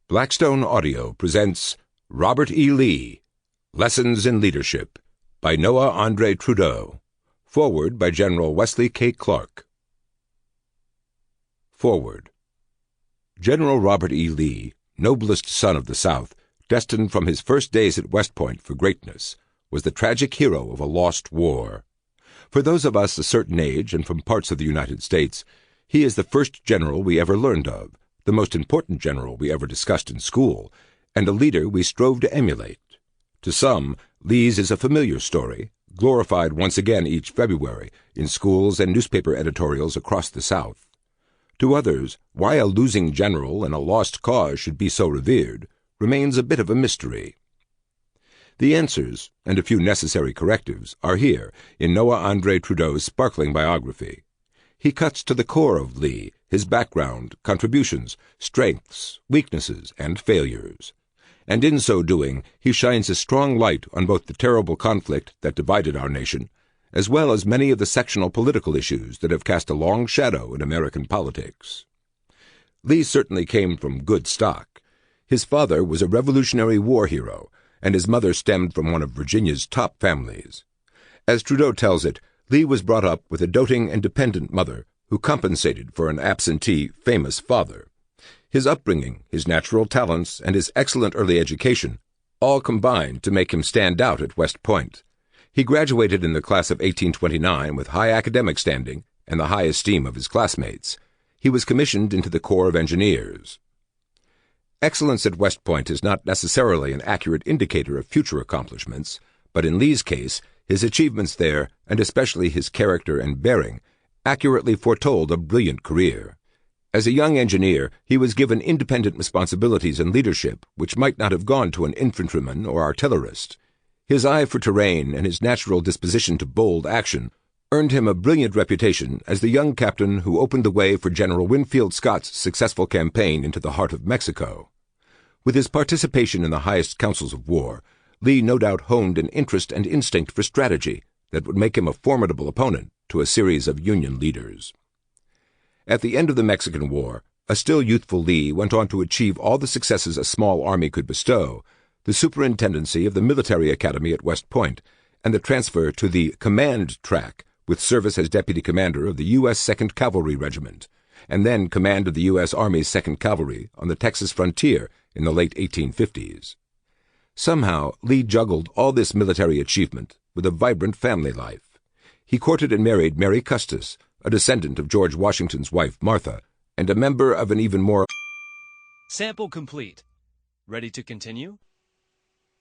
Blackstone Audio presents Robert E. Lee, Lessons in Leadership, by Noah Andre Trudeau. Foreword by General Wesley K. Clark. Foreword. General Robert E. Lee, noblest son of the South, destined from his first days at West Point for greatness, was the tragic hero of a lost war. For those of us a certain age and from parts of the United States, he is the first general we ever learned of, the most important general we ever discussed in school, and a leader we strove to emulate. To some, Lee's is a familiar story, glorified once again each February in schools and newspaper editorials across the South. To others, why a losing general and a lost cause should be so revered remains a bit of a mystery. The answers, and a few necessary correctives, are here in Noah Andre Trudeau's sparkling biography. He cuts to the core of Lee, his background, contributions, strengths, weaknesses, and failures. And in so doing, he shines a strong light on both the terrible conflict that divided our nation, as well as many of the sectional political issues that have cast a long shadow in American politics. Lee certainly came from good stock. His father was a Revolutionary War hero, and his mother stemmed from one of Virginia's top families. As Trudeau tells it, Lee was brought up with a doting and dependent mother who compensated for an absentee, famous father. His upbringing, his natural talents, and his excellent early education all combined to make him stand out at West Point. He graduated in the class of 1829 with high academic standing and the high esteem of his classmates. He was commissioned into the Corps of Engineers. Excellence at West Point is not necessarily an accurate indicator of future accomplishments, but in Lee's case, his achievements there, and especially his character and bearing, accurately foretold a brilliant career. As a young engineer, he was given independent responsibilities and leadership which might not have gone to an infantryman or artillerist. His eye for terrain and his natural disposition to bold action earned him a brilliant reputation as the young captain who opened the way for General Winfield Scott's successful campaign into the heart of Mexico. With his participation in the highest councils of war, Lee no doubt honed an interest and instinct for strategy that would make him a formidable opponent to a series of Union leaders. At the end of the Mexican War, a still youthful Lee went on to achieve all the successes a small army could bestow, the superintendency of the military academy at West Point, and the transfer to the command track with service as deputy commander of the U.S. 2nd Cavalry Regiment, and then command of the U.S. Army's 2nd Cavalry on the Texas frontier in the late 1850s. Somehow, Lee juggled all this military achievement with a vibrant family life. He courted and married Mary Custis, a descendant of George Washington's wife Martha, and a member of an even more... Sample complete. Ready to continue?